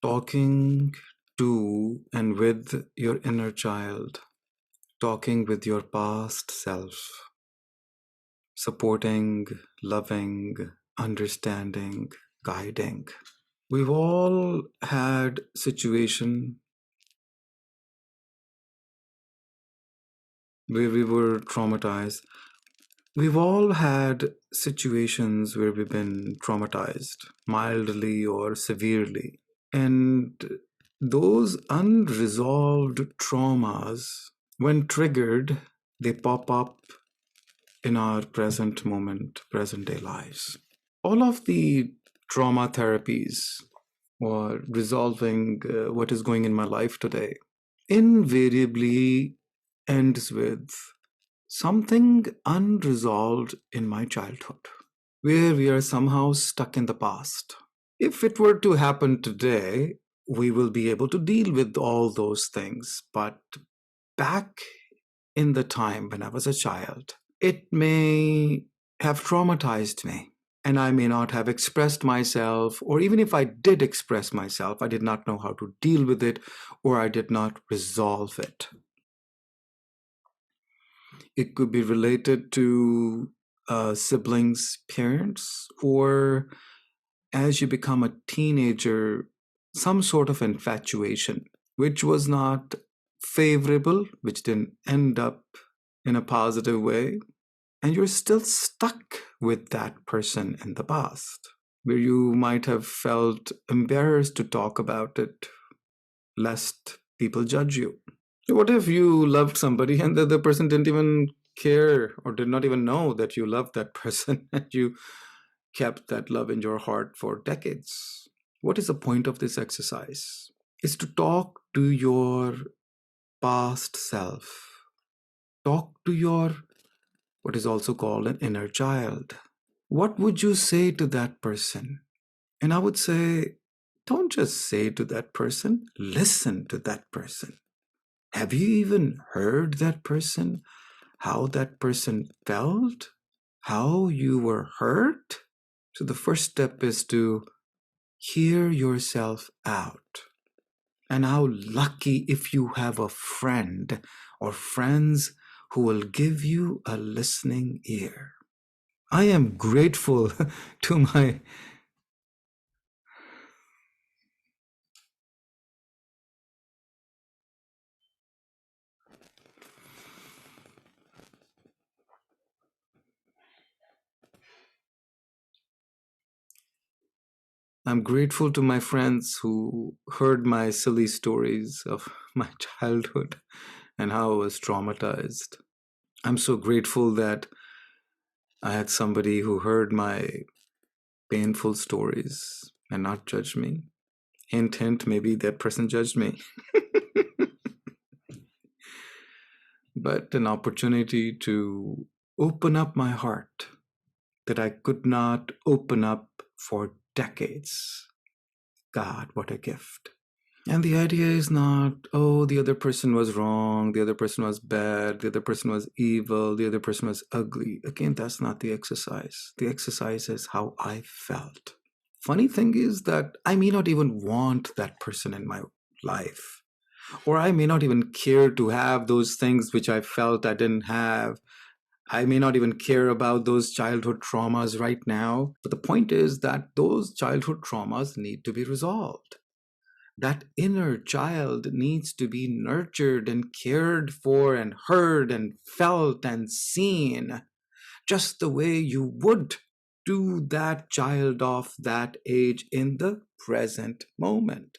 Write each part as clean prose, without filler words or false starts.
Talking to and with your inner child, talking with your past self, supporting, loving, understanding, guiding. We've all had situation where we were traumatized. We've all had situations where we've been traumatized, mildly or severely. And those unresolved traumas, when triggered, they pop up in our present moment, present day lives. All of the trauma therapies or resolving what is going in my life today invariably ends with something unresolved in my childhood, where we are somehow stuck in the past. If it were to happen today, we will be able to deal with all those things. But back in the time when I was a child, it may have traumatized me. And I may not have expressed myself, or even if I did express myself, I did not know how to deal with it, or I did not resolve it. It could be related to siblings, parents, or as you become a teenager, some sort of infatuation, which was not favorable, which didn't end up in a positive way. And you're still stuck with that person in the past, where you might have felt embarrassed to talk about it, lest people judge you. What if you loved somebody and the other person didn't even care or did not even know that you loved that person and you kept that love in your heart for decades? What is the point of this exercise? It's to talk to your past self. Talk to your, what is also called an inner child. What would you say to that person? And I would say, don't just say to that person, listen to that person. Have you even heard that person? How that person felt? How you were hurt? So the first step is to hear yourself out. And how lucky if you have a friend or friends who will give you a listening ear. I am grateful to my I'm grateful to my friends who heard my silly stories of my childhood and how I was traumatized. I'm so grateful that I had somebody who heard my painful stories and not judge me. Hint, hint, maybe that person judged me. But an opportunity to open up my heart that I could not open up for decades. God, what a gift. And the idea is not, oh, the other person was wrong, the other person was bad, the other person was evil, the other person was ugly. Again, that's not the exercise. The exercise is how I felt. Funny thing is that I may not even want that person in my life, or I may not even care to have those things which I felt I didn't have. I may not even care about those childhood traumas right now. But the point is that those childhood traumas need to be resolved. That inner child needs to be nurtured and cared for and heard and felt and seen, just the way you would to that child of that age in the present moment.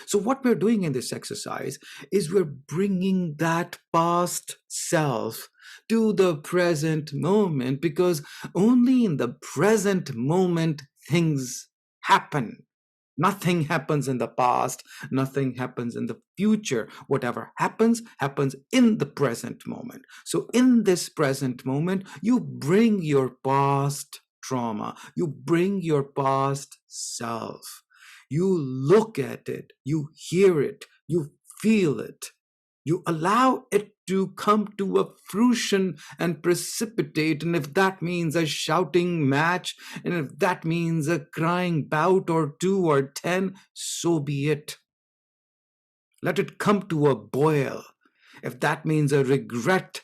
So, what we're doing in this exercise is we're bringing that past self to the present moment, because only in the present moment things happen. Nothing happens in the past, nothing happens in the future. Whatever happens, happens in the present moment. So, in this present moment, you bring your past trauma, you bring your past self. You look at it, you hear it, you feel it, you allow it to come to a fruition and precipitate. And if that means a shouting match, and if that means a crying bout or 2 or 10, so be it. Let it come to a boil. If that means a regret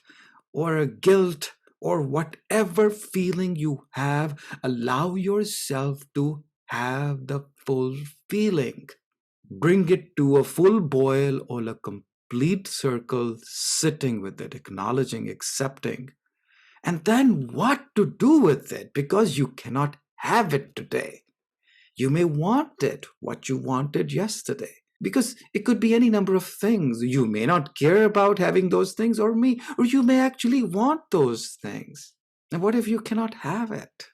or a guilt or whatever feeling you have, allow yourself to have the full feeling. Bring it to a full boil or a complete circle, sitting with it, acknowledging, accepting. And then what to do with it, because you cannot have it today. You may want it, what you wanted yesterday, because it could be any number of things. You may not care about having those things, or you may actually want those things. And what if you cannot have it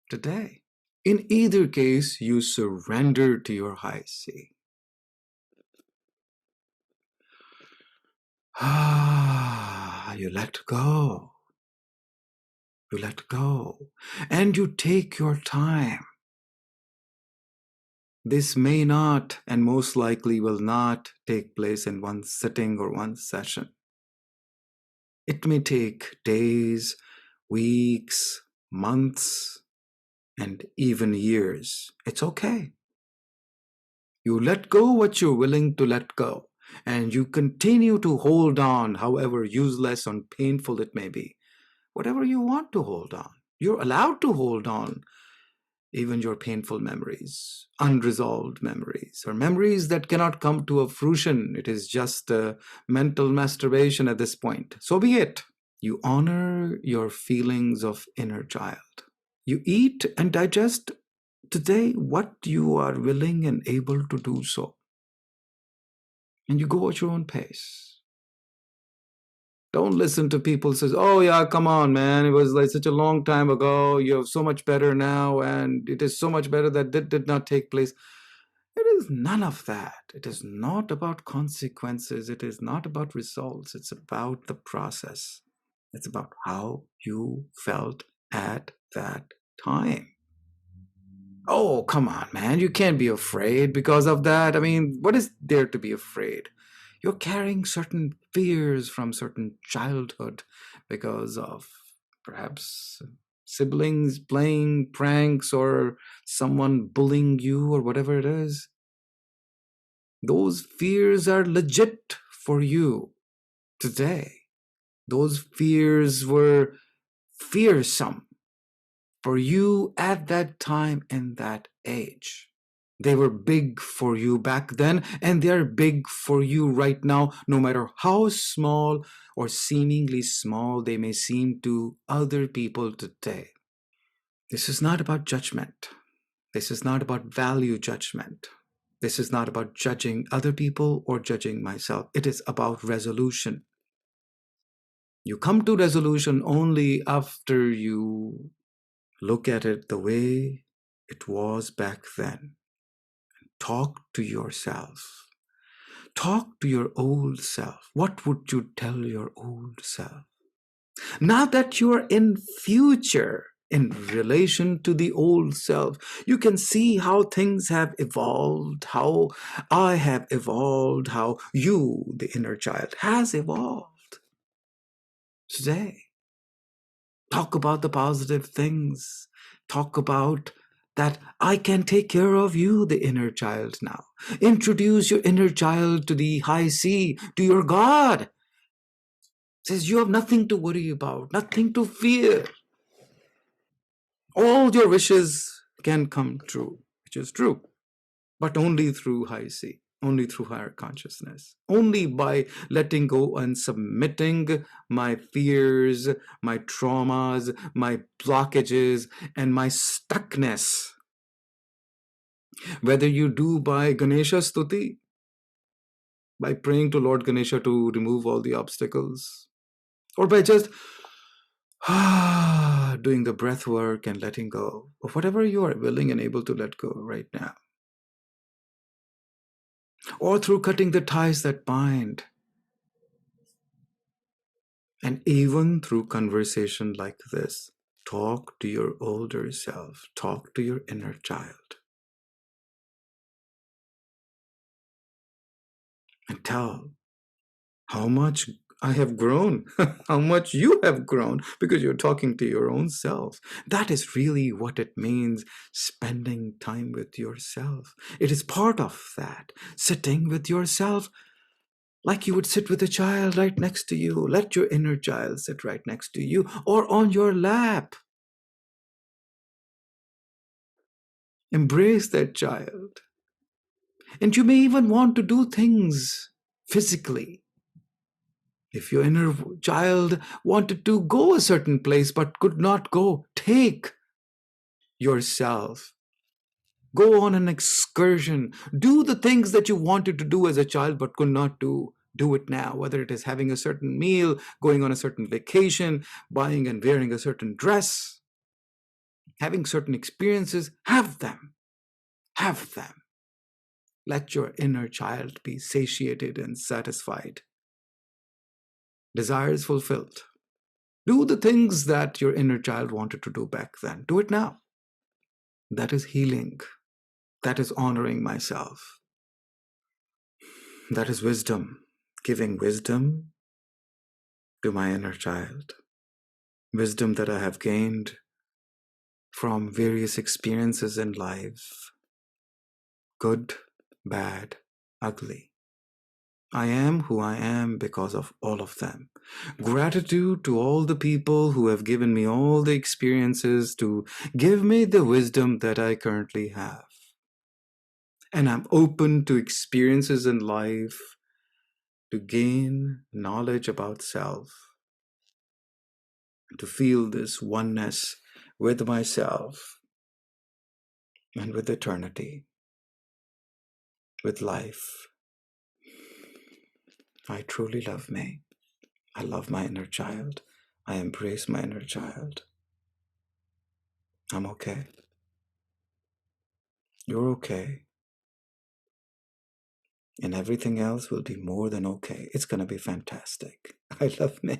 today? In either case, you surrender to your high C. You let go. You let go. And you take your time. This may not, and most likely will not, take place in one sitting or one session. It may take days, weeks, months, and even years. It's okay. You let go what you're willing to let go, and you continue to hold on, however useless and painful it may be. Whatever you want to hold on, you're allowed to hold on. Even your painful memories, unresolved memories, or memories that cannot come to a fruition. It is just a mental masturbation at this point. So be it. You honor your feelings of inner child. You eat and digest today what you are willing and able to do so. And you go at your own pace. Don't listen to people who says, oh yeah, come on, man. It was like such a long time ago. You're so much better now. And it is so much better that did not take place. It is none of that. It is not about consequences. It is not about results. It's about the process. It's about how you felt at that time. Oh, come on, man. You can't be afraid because of that. I mean, what is there to be afraid? You're carrying certain fears from certain childhood because of perhaps siblings playing pranks or someone bullying you or whatever it is. Those fears are legit for you today. Those fears were fearsome for you at that time and that age. They were big for you back then, and they're big for you right now, no matter how small or seemingly small they may seem to other people today. This is not about judgment. This is not about value judgment. This is not about judging other people or judging myself. It is about resolution. You come to resolution only after you look at it the way it was back then. Talk to yourself. Talk to your old self. What would you tell your old self? Now that you are in future in relation to the old self, you can see how things have evolved, how I have evolved, how you, the inner child, has evolved today. Talk about the positive things. Talk about that I can take care of you, the inner child now. Introduce your inner child to the high C, to your God. Says you have nothing to worry about, nothing to fear. All your wishes can come true, which is true, but only through high C, only through higher consciousness, only by letting go and submitting my fears, my traumas, my blockages, and my stuckness. Whether you do by Ganesha Stuti, by praying to Lord Ganesha to remove all the obstacles, or by just doing the breath work and letting go of whatever you are willing and able to let go right now, or through cutting the ties that bind, and even through conversation like this. Talk to your older self, talk to your inner child, and tell how much I have grown, how much you have grown, because you're talking to your own self. That is really what it means, spending time with yourself. It is part of that, sitting with yourself like you would sit with a child right next to you. Let your inner child sit right next to you or on your lap. Embrace that child. And you may even want to do things physically. If your inner child wanted to go a certain place but could not go, take yourself. Go on an excursion. Do the things that you wanted to do as a child but could not do. Do it now, whether it is having a certain meal, going on a certain vacation, buying and wearing a certain dress, having certain experiences. Have them. Have them. Let your inner child be satiated and satisfied. Desires fulfilled. Do the things that your inner child wanted to do back then. Do it now. That is healing. That is honoring myself. That is wisdom. Giving wisdom to my inner child. Wisdom that I have gained from various experiences in life. Good, bad, ugly. I am who I am because of all of them. Gratitude to all the people who have given me all the experiences to give me the wisdom that I currently have. And I'm open to experiences in life to gain knowledge about self, to feel this oneness with myself and with eternity, with life. I truly love me. I love my inner child. I embrace my inner child. I'm okay. You're okay. And everything else will be more than okay. It's going to be fantastic. I love me.